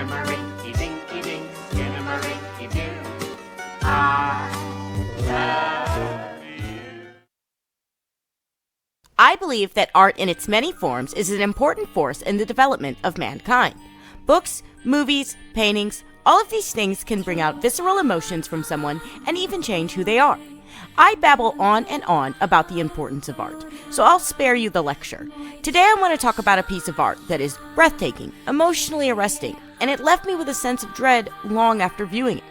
Skinamarink, dinky dink, Skinamarink, doo. I love you. I believe that art in its many forms is an important force in the development of mankind. Books, movies, paintings, all of these things can bring out visceral emotions from someone and even change who they are. I babble on and on about the importance of art, so I'll spare you the lecture. Today I want to talk about a piece of art that is breathtaking, emotionally arresting, and it left me with a sense of dread long after viewing it.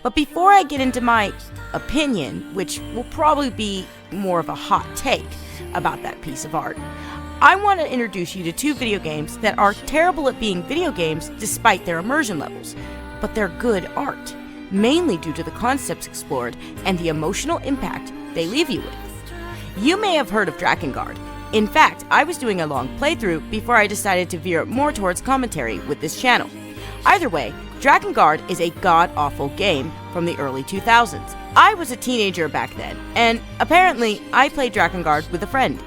But before I get into my opinion, which will probably be more of a hot take about that piece of art, I want to introduce you to two video games that are terrible at being video games despite their immersion levels, but they're good art, mainly due to the concepts explored and the emotional impact they leave you with. You may have heard of Drakengard. In fact, I was doing a long playthrough before I decided to veer more towards commentary with this channel. Either way, Drakengard is a god-awful game from the early 2000s. I was a teenager back then, and apparently I played Drakengard with a friend.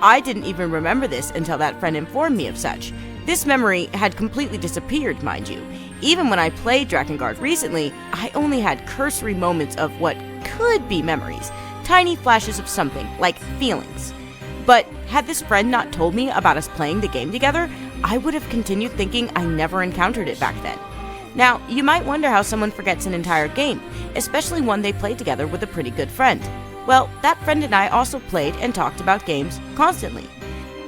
I didn't even remember this until that friend informed me of such. This memory had completely disappeared, mind you. Even when I played Drakengard recently, I only had cursory moments of what could be memories, tiny flashes of something, like feelings. But had this friend not told me about us playing the game together, I would have continued thinking I never encountered it back then. Now, you might wonder how someone forgets an entire game, especially one they played together with a pretty good friend. Well, that friend and I also played and talked about games constantly.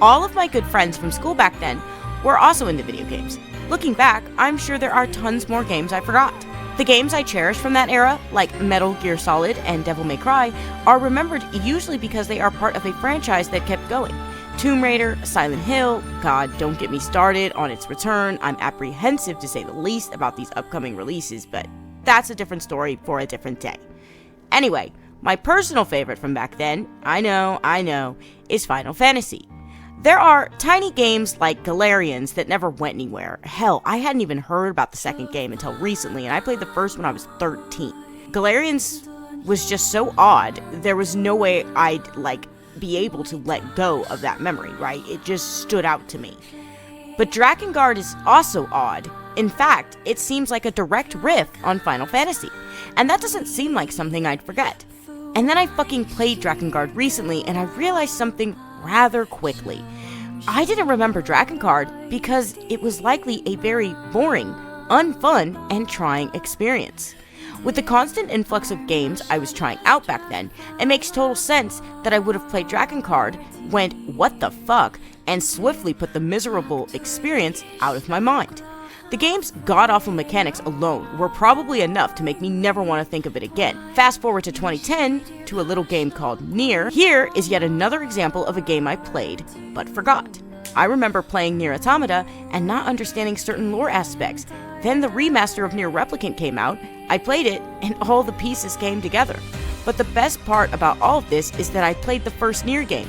All of my good friends from school back then were also into video games. Looking back, I'm sure there are tons more games I forgot. The games I cherish from that era, like Metal Gear Solid and Devil May Cry, are remembered usually because they are part of a franchise that kept going. Tomb Raider, Silent Hill, God, don't get me started on its return. I'm apprehensive to say the least about these upcoming releases, but that's a different story for a different day. Anyway, my personal favorite from back then, I know, is Final Fantasy. There are tiny games like Galarians that never went anywhere. Hell, I hadn't even heard about the second game until recently, and I played the first when I was 13. Galarians was just so odd, there was no way I'd, be able to let go of that memory, right? It just stood out to me. But Drakengard is also odd. In fact, it seems like a direct riff on Final Fantasy, and that doesn't seem like something I'd forget. And then I fucking played Drakengard recently, and I realized something rather quickly. I didn't remember Drakengard because it was likely a very boring, unfun, and trying experience. With the constant influx of games I was trying out back then, it makes total sense that I would have played Drakengard, went what the fuck, and swiftly put the miserable experience out of my mind. The game's god-awful mechanics alone were probably enough to make me never want to think of it again. Fast forward to 2010, to a little game called Nier. Here is yet another example of a game I played, but forgot. I remember playing Nier Automata and not understanding certain lore aspects. Then the remaster of Nier Replicant came out, I played it, and all the pieces came together. But the best part about all of this is that I played the first Nier game,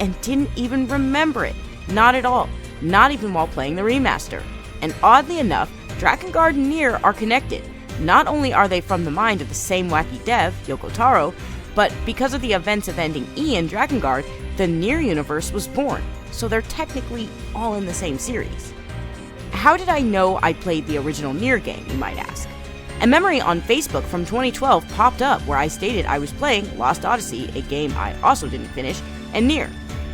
and didn't even remember it. Not at all. Not even while playing the remaster. And oddly enough, Drakengard and Nier are connected. Not only are they from the mind of the same wacky dev, Yoko Taro, but because of the events of Ending E in Drakengard, the Nier universe was born, so they're technically all in the same series. How did I know I played the original Nier game, you might ask? A memory on Facebook from 2012 popped up where I stated I was playing Lost Odyssey, a game I also didn't finish, and Nier.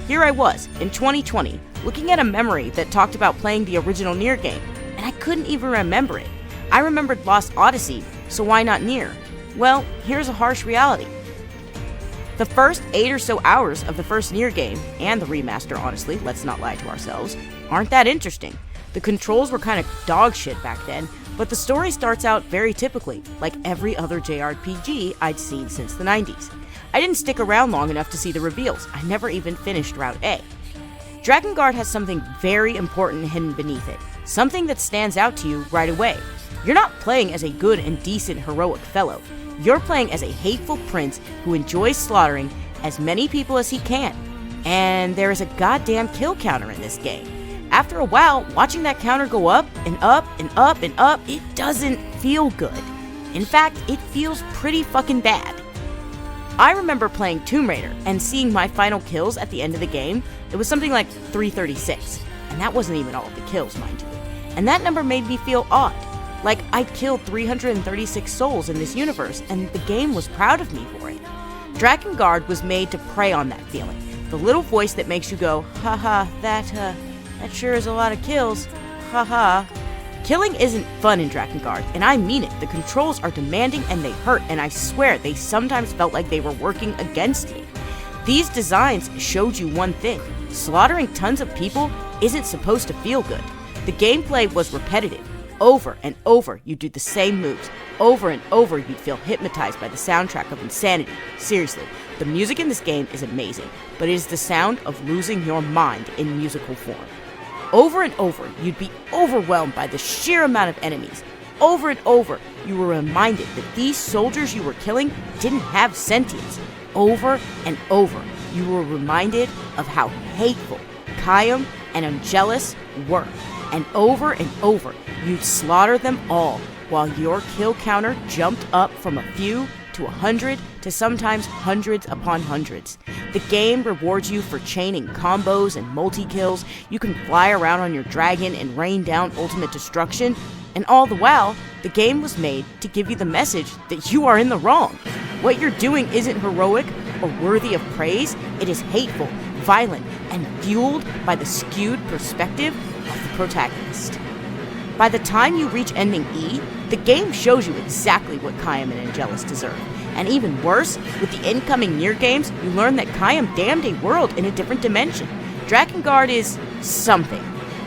Here I was, in 2020, looking at a memory that talked about playing the original Nier game, and I couldn't even remember it. I remembered Lost Odyssey, so why not Nier? Well, here's a harsh reality. The first 8 or so hours of the first Nier game, and the remaster honestly, let's not lie to ourselves, aren't that interesting. The controls were kind of dog shit back then, but the story starts out very typically, like every other JRPG I'd seen since the 90s. I didn't stick around long enough to see the reveals. I never even finished Route A. Drakengard has something very important hidden beneath it, something that stands out to you right away. You're not playing as a good and decent heroic fellow. You're playing as a hateful prince who enjoys slaughtering as many people as he can. And there is a goddamn kill counter in this game. After a while, watching that counter go up and up and up and up, it doesn't feel good. In fact, it feels pretty fucking bad. I remember playing Tomb Raider and seeing my final kills at the end of the game. It was something like 336, and that wasn't even all of the kills, mind you. and that number made me feel odd. Like I'd killed 336 souls in this universe, and the game was proud of me for it. Drakengard was made to prey on that feeling. The little voice that makes you go, haha, that sure is a lot of kills, haha. Killing isn't fun in Drakengard, and I mean it. The controls are demanding and they hurt, and I swear they sometimes felt like they were working against me. These designs showed you one thing: slaughtering tons of people isn't supposed to feel good. The gameplay was repetitive. Over and over, you'd do the same moves. Over and over, you'd feel hypnotized by the soundtrack of insanity. Seriously, the music in this game is amazing, but it is the sound of losing your mind in musical form. Over and over, you'd be overwhelmed by the sheer amount of enemies. Over and over, you were reminded that these soldiers you were killing didn't have sentience. Over and over, you were reminded of how hateful Chaim and Angelus were. And over, you'd slaughter them all, while your kill counter jumped up from a few to 100 to sometimes hundreds upon hundreds. The game rewards you for chaining combos and multi-kills. You can fly around on your dragon and rain down ultimate destruction. And all the while, the game was made to give you the message that you are in the wrong. What you're doing isn't heroic or worthy of praise. It is hateful, violent, and fueled by the skewed perspective of the protagonist. By the time you reach ending E, the game shows you exactly what Chaim and Angelus deserve. And even worse, with the incoming Nier games, you learn that Chaim damned a world in a different dimension. Drakengard is something.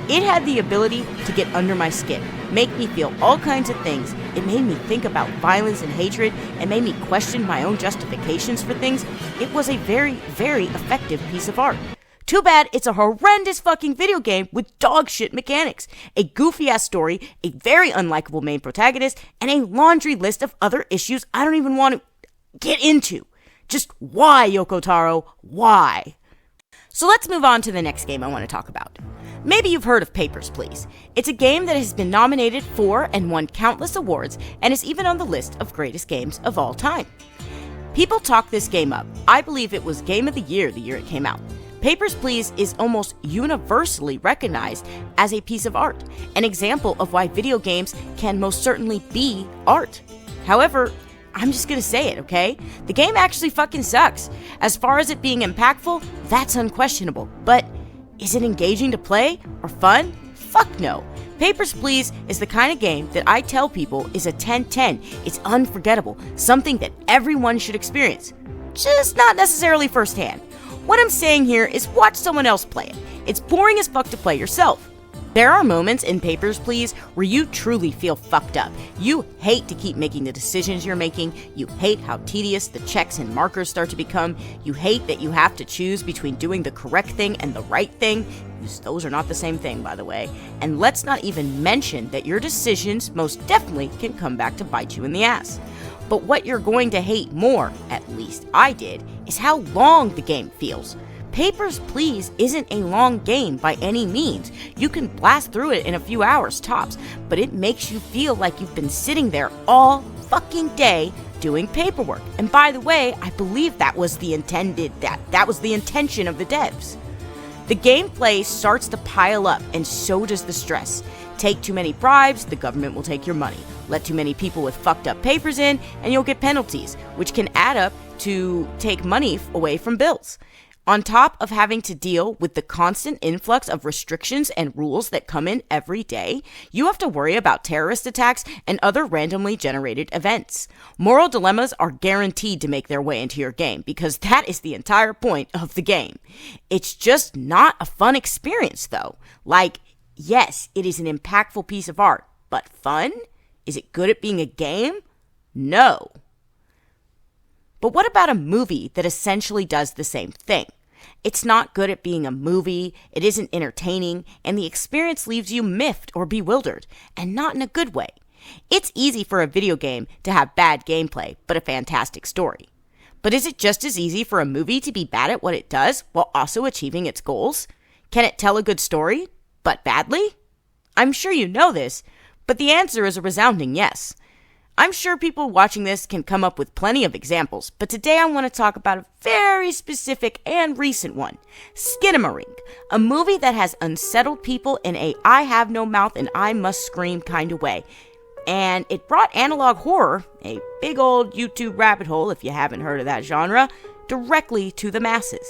It had the ability to get under my skin, make me feel all kinds of things. It made me think about violence and hatred, and made me question my own justifications for things. It was a very, very effective piece of art. Too bad it's a horrendous fucking video game with dog shit mechanics, a goofy ass story, a very unlikable main protagonist, and a laundry list of other issues I don't even want to get into. Just why, Yoko Taro? Why? So let's move on to the next game I want to talk about. Maybe you've heard of Papers, Please. It's a game that has been nominated for and won countless awards, and is even on the list of greatest games of all time. People talk this game up. I believe it was Game of the year it came out. Papers, Please is almost universally recognized as a piece of art, an example of why video games can most certainly be art. However, I'm just gonna say it, okay? The game actually fucking sucks. As far as it being impactful, that's unquestionable. But is it engaging to play or fun? Fuck no. Papers, Please is the kind of game that I tell people is a 10/10. It's unforgettable, something that everyone should experience. Just not necessarily firsthand. What I'm saying here is watch someone else play it. It's boring as fuck to play yourself. There are moments in Papers, Please where you truly feel fucked up. You hate to keep making the decisions you're making. You hate how tedious the checks and markers start to become. You hate that you have to choose between doing the correct thing and the right thing. Those are not the same thing, by the way. And let's not even mention that your decisions most definitely can come back to bite you in the ass. But what you're going to hate more, at least I did, is how long the game feels. Papers, Please isn't a long game by any means. You can blast through it in a few hours tops, but it makes you feel like you've been sitting there all fucking day doing paperwork. And by the way, I believe that was the intention of the devs. The gameplay starts to pile up, and so does the stress. Take too many bribes, the government will take your money. Let too many people with fucked up papers in, and you'll get penalties, which can add up to take money away from bills. On top of having to deal with the constant influx of restrictions and rules that come in every day, you have to worry about terrorist attacks and other randomly generated events. Moral dilemmas are guaranteed to make their way into your game, because that is the entire point of the game. It's just not a fun experience, though. Like, yes, it is an impactful piece of art, but fun? Is it good at being a game? No. But what about a movie that essentially does the same thing? It's not good at being a movie, it isn't entertaining, and the experience leaves you miffed or bewildered, and not in a good way. It's easy for a video game to have bad gameplay, but a fantastic story. But is it just as easy for a movie to be bad at what it does while also achieving its goals? Can it tell a good story, but badly? I'm sure you know this, but the answer is a resounding yes. I'm sure people watching this can come up with plenty of examples, but today I want to talk about a very specific and recent one, Skinamarink, a movie that has unsettled people in a I have no mouth and I must scream kind of way. And it brought analog horror, a big old YouTube rabbit hole if you haven't heard of that genre, directly to the masses.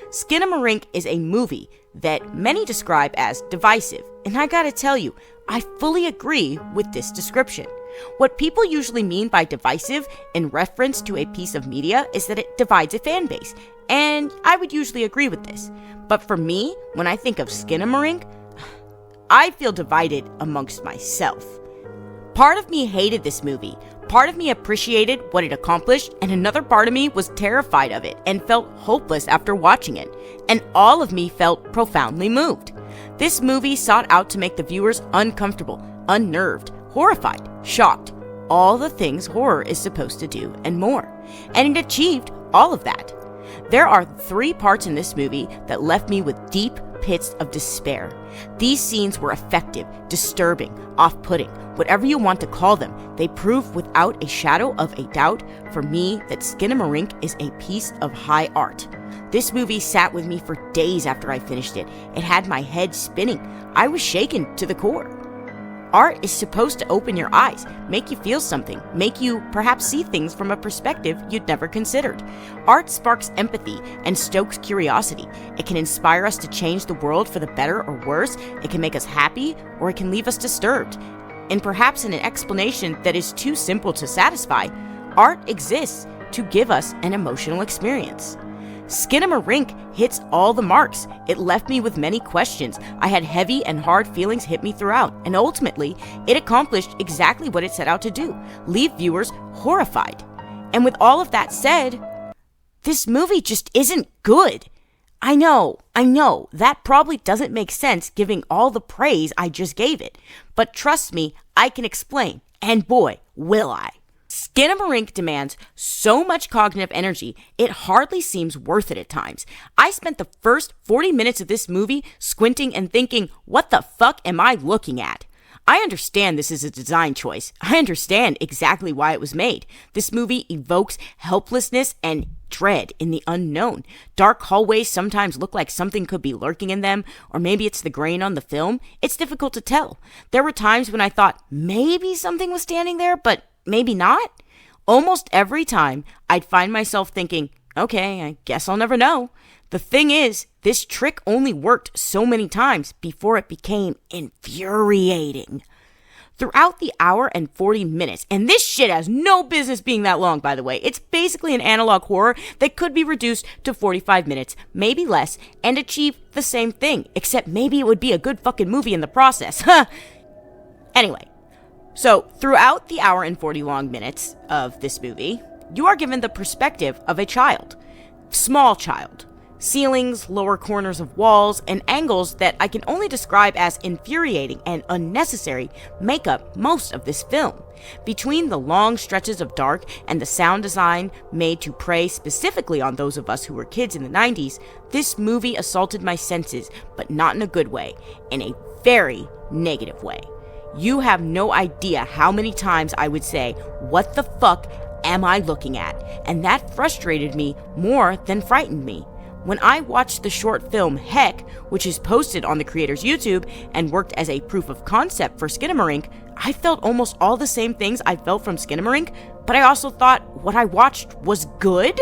Skinamarink is a movie that many describe as divisive, and I gotta tell you, I fully agree with this description. What people usually mean by divisive in reference to a piece of media is that it divides a fan base, and I would usually agree with this. But for me, when I think of Skinamarink, I feel divided amongst myself. Part of me hated this movie, part of me appreciated what it accomplished, and another part of me was terrified of it and felt hopeless after watching it, and all of me felt profoundly moved. This movie sought out to make the viewers uncomfortable, unnerved, horrified, shocked, all the things horror is supposed to do and more. And it achieved all of that. There are 3 parts in this movie that left me with deep pits of despair. These scenes were effective, disturbing, off-putting, whatever you want to call them. They prove without a shadow of a doubt for me that Skinamarink is a piece of high art. This movie sat with me for days after I finished it. It had my head spinning. I was shaken to the core. Art is supposed to open your eyes, make you feel something, make you perhaps see things from a perspective you'd never considered. Art sparks empathy and stokes curiosity. It can inspire us to change the world for the better or worse. It can make us happy, or it can leave us disturbed. And perhaps in an explanation that is too simple to satisfy, art exists to give us an emotional experience. Skinamarink hits all the marks. It left me with many questions. I had heavy and hard feelings hit me throughout, and ultimately, it accomplished exactly what it set out to do, leave viewers horrified. And with all of that said, this movie just isn't good. I know, that probably doesn't make sense giving all the praise I just gave it, but trust me, I can explain, and boy, will I. Skinamarink demands so much cognitive energy, it hardly seems worth it at times. I spent the first 40 minutes of this movie squinting and thinking, what the fuck am I looking at? I understand this is a design choice. I understand exactly why it was made. This movie evokes helplessness and dread in the unknown. Dark hallways sometimes look like something could be lurking in them, or maybe it's the grain on the film. It's difficult to tell. There were times when I thought maybe something was standing there, but maybe not. Almost every time, I'd find myself thinking, okay, I guess I'll never know. The thing is, this trick only worked so many times before it became infuriating. Throughout the hour and 40 minutes, and this shit has no business being that long, by the way. It's basically an analog horror that could be reduced to 45 minutes, maybe less, and achieve the same thing, except maybe it would be a good fucking movie in the process. Anyway. So, throughout the hour and 40 long minutes of this movie, you are given the perspective of a child. Small child. Ceilings, lower corners of walls, and angles that I can only describe as infuriating and unnecessary make up most of this film. Between the long stretches of dark and the sound design made to prey specifically on those of us who were kids in the 90s, this movie assaulted my senses, but not in a good way, in a very negative way. You have no idea how many times I would say, what the fuck am I looking at? And that frustrated me more than frightened me. When I watched the short film Heck, which is posted on the creator's YouTube and worked as a proof of concept for Skinamarink, I felt almost all the same things I felt from Skinamarink, but I also thought what I watched was good?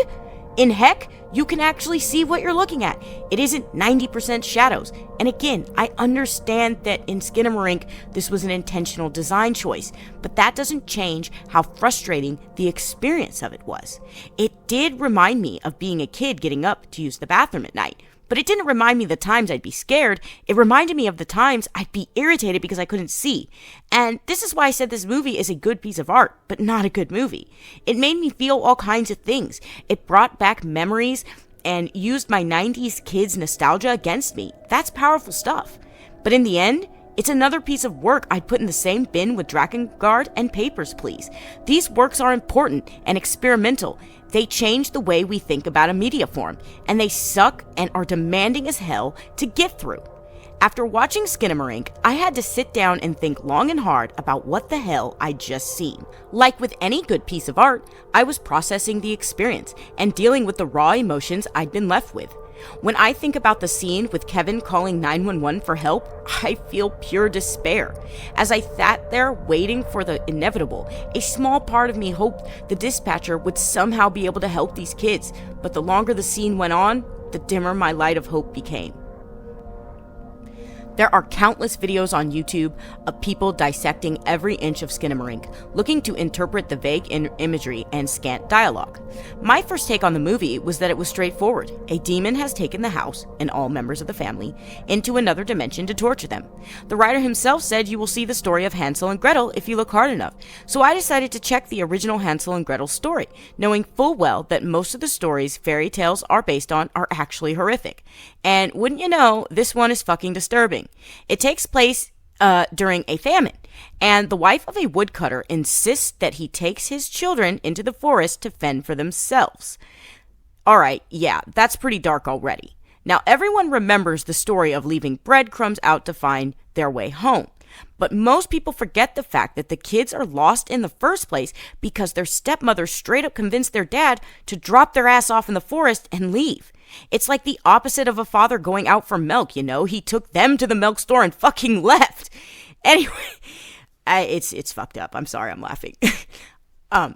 In Heck, you can actually see what you're looking at. It isn't 90% shadows. And again, I understand that in Skinamarink, this was an intentional design choice, but that doesn't change how frustrating the experience of it was. It did remind me of being a kid getting up to use the bathroom at night, but it didn't remind me of the times I'd be scared. It reminded me of the times I'd be irritated because I couldn't see. And this is why I said this movie is a good piece of art, but not a good movie. It made me feel all kinds of things. It brought back memories and used my 90s kids nostalgia against me. That's powerful stuff. But in the end, it's another piece of work I'd put in the same bin with Drakengard and Papers, Please. These works are important and experimental. They change the way we think about a media form, and they suck and are demanding as hell to get through. After watching Skinamarink, I had to sit down and think long and hard about what the hell I'd just seen. Like with any good piece of art, I was processing the experience and dealing with the raw emotions I'd been left with. When I think about the scene with Kevin calling 911 for help, I feel pure despair. As I sat there waiting for the inevitable, a small part of me hoped the dispatcher would somehow be able to help these kids, but the longer the scene went on, the dimmer my light of hope became. There are countless videos on YouTube of people dissecting every inch of Skinamarink, looking to interpret the vague imagery and scant dialogue. My first take on the movie was that it was straightforward. A demon has taken the house, and all members of the family, into another dimension to torture them. The writer himself said you will see the story of Hansel and Gretel if you look hard enough, so I decided to check the original Hansel and Gretel story, knowing full well that most of the stories fairy tales are based on are actually horrific. And wouldn't you know, this one is fucking disturbing. It takes place during a famine, and the wife of a woodcutter insists that he takes his children into the forest to fend for themselves. Alright, yeah, that's pretty dark already. Now, everyone remembers the story of leaving breadcrumbs out to find their way home. But most people forget the fact that the kids are lost in the first place because their stepmother straight up convinced their dad to drop their ass off in the forest and leave. It's like the opposite of a father going out for milk, you know? He took them to the milk store and fucking left. Anyway, it's fucked up. I'm sorry, I'm laughing.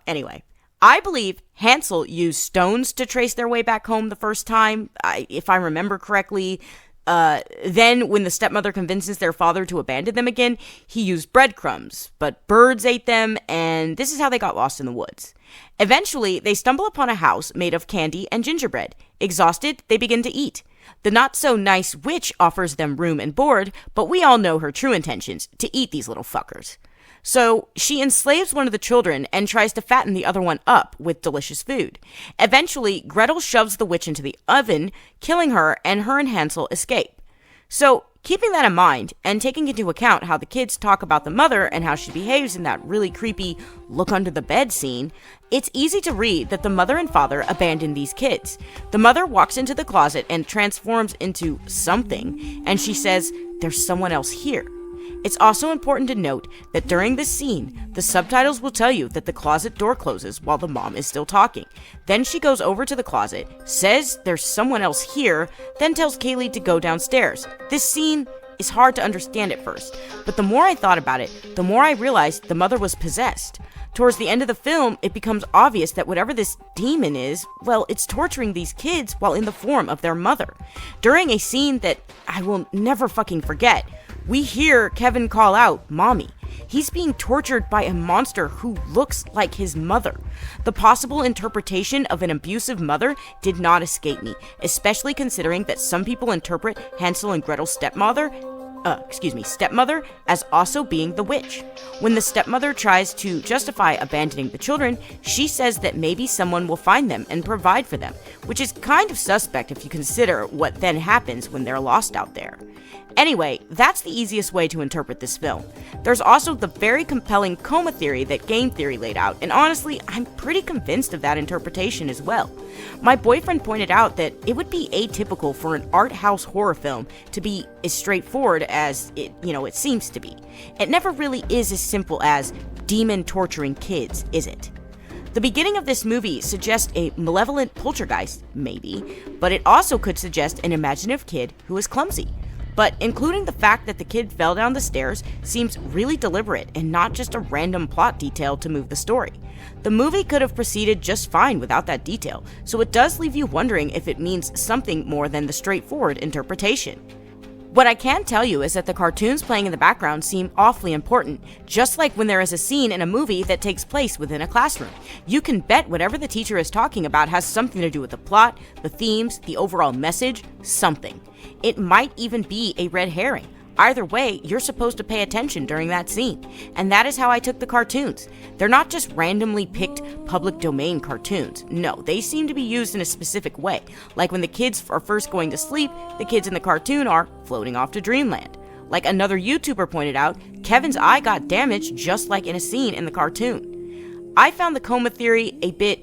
Anyway, I believe Hansel used stones to trace their way back home the first time, if I remember correctly. Then when the stepmother convinces their father to abandon them again, he used breadcrumbs, but birds ate them, and this is how they got lost in the woods. Eventually, they stumble upon a house made of candy and gingerbread. Exhausted, they begin to eat. The not-so-nice witch offers them room and board, but we all know her true intentions, to eat these little fuckers. So she enslaves one of the children and tries to fatten the other one up with delicious food. Eventually, Gretel shoves the witch into the oven, killing her, and Hansel escape. So, keeping that in mind, and taking into account how the kids talk about the mother and how she behaves in that really creepy look under the bed scene, it's easy to read that the mother and father abandon these kids. The mother walks into the closet and transforms into something, and she says, "There's someone else here." It's also important to note that during this scene, the subtitles will tell you that the closet door closes while the mom is still talking. Then she goes over to the closet, says there's someone else here, then tells Kaylee to go downstairs. This scene is hard to understand at first, but the more I thought about it, the more I realized the mother was possessed. Towards the end of the film, it becomes obvious that whatever this demon is, well, it's torturing these kids while in the form of their mother. During a scene that I will never fucking forget, we hear Kevin call out, "Mommy." He's being tortured by a monster who looks like his mother. The possible interpretation of an abusive mother did not escape me, especially considering that some people interpret Hansel and Gretel's stepmother as also being the witch. When the stepmother tries to justify abandoning the children, she says that maybe someone will find them and provide for them, which is kind of suspect if you consider what then happens when they're lost out there. Anyway, that's the easiest way to interpret this film. There's also the very compelling coma theory that game theory laid out, and honestly, I'm pretty convinced of that interpretation as well. My boyfriend pointed out that it would be atypical for an art house horror film to be as straightforward as it seems to be. It never really is as simple as demon torturing kids, is it? The beginning of this movie suggests a malevolent poltergeist, maybe, but it also could suggest an imaginative kid who is clumsy. But including the fact that the kid fell down the stairs seems really deliberate and not just a random plot detail to move the story. The movie could have proceeded just fine without that detail, so it does leave you wondering if it means something more than the straightforward interpretation. What I can tell you is that the cartoons playing in the background seem awfully important, just like when there is a scene in a movie that takes place within a classroom. You can bet whatever the teacher is talking about has something to do with the plot, the themes, the overall message, something. It might even be a red herring. Either way, you're supposed to pay attention during that scene, and that is how I took the cartoons. They're not just randomly picked public domain cartoons. No, they seem to be used in a specific way, like when the kids are first going to sleep, the kids in the cartoon are floating off to dreamland. Like another YouTuber pointed out, Kevin's eye got damaged just like in a scene in the cartoon. I found the coma theory a bit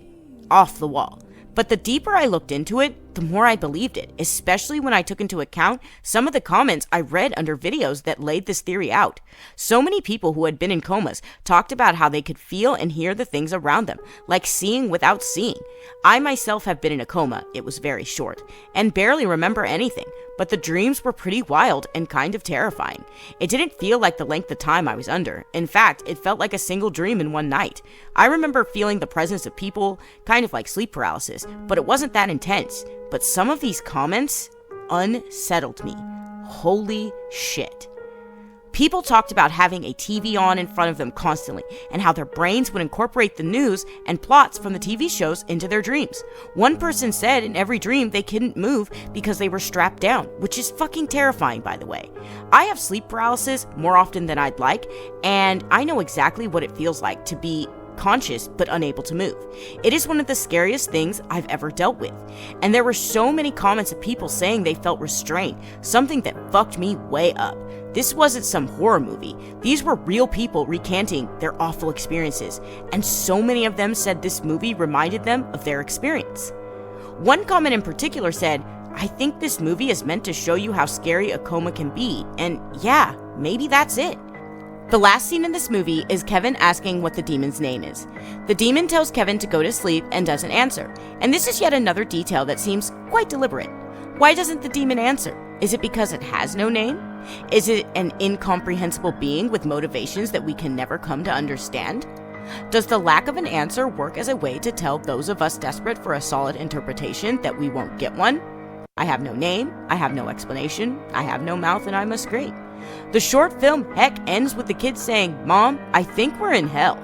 off the wall, but the deeper I looked into it, the more I believed it, especially when I took into account some of the comments I read under videos that laid this theory out. So many people who had been in comas talked about how they could feel and hear the things around them, like seeing without seeing. I myself have been in a coma, it was very short, and barely remember anything, but the dreams were pretty wild and kind of terrifying. It didn't feel like the length of time I was under. In fact, it felt like a single dream in one night. I remember feeling the presence of people, kind of like sleep paralysis, but it wasn't that intense. But some of these comments unsettled me. Holy shit. People talked about having a TV on in front of them constantly, and how their brains would incorporate the news and plots from the TV shows into their dreams. One person said in every dream they couldn't move because they were strapped down, which is fucking terrifying, by the way. I have sleep paralysis more often than I'd like, and I know exactly what it feels like to be conscious but unable to move. It is one of the scariest things I've ever dealt with. And there were so many comments of people saying they felt restrained, something that fucked me way up. This wasn't some horror movie. These were real people recanting their awful experiences, and so many of them said this movie reminded them of their experience. One comment in particular said, "I think this movie is meant to show you how scary a coma can be," and yeah, maybe that's it. The last scene in this movie is Kevin asking what the demon's name is. The demon tells Kevin to go to sleep and doesn't answer, and this is yet another detail that seems quite deliberate. Why doesn't the demon answer? Is it because it has no name? Is it an incomprehensible being with motivations that we can never come to understand? Does the lack of an answer work as a way to tell those of us desperate for a solid interpretation that we won't get one? I have no name, I have no explanation, I have no mouth, and I must scream. The short film, heck, ends with the kids saying, "Mom, I think we're in hell."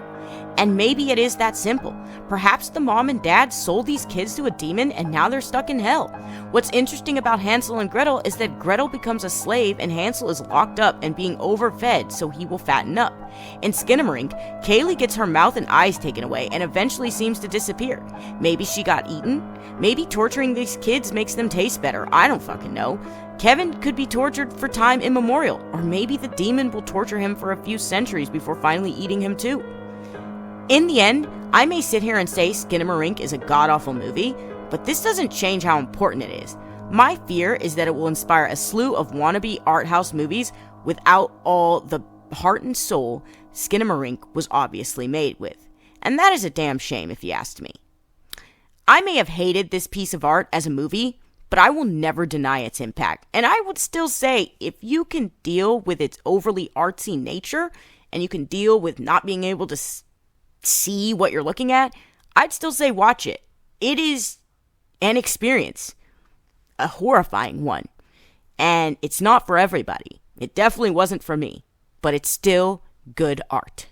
And maybe it is that simple. Perhaps the mom and dad sold these kids to a demon and now they're stuck in hell. What's interesting about Hansel and Gretel is that Gretel becomes a slave and Hansel is locked up and being overfed so he will fatten up. In Skinamarink, Kaylee gets her mouth and eyes taken away and eventually seems to disappear. Maybe she got eaten? Maybe torturing these kids makes them taste better. I don't fucking know. Kevin could be tortured for time immemorial, or maybe the demon will torture him for a few centuries before finally eating him too. In the end, I may sit here and say Skinamarink is a god-awful movie, but this doesn't change how important it is. My fear is that it will inspire a slew of wannabe art house movies without all the heart and soul Skinamarink was obviously made with. And that is a damn shame if you asked me. I may have hated this piece of art as a movie, but I will never deny its impact. And I would still say, if you can deal with its overly artsy nature, and you can deal with not being able to see what you're looking at, I'd still say watch it. It is an experience, a horrifying one, and it's not for everybody. It definitely wasn't for me, but it's still good art.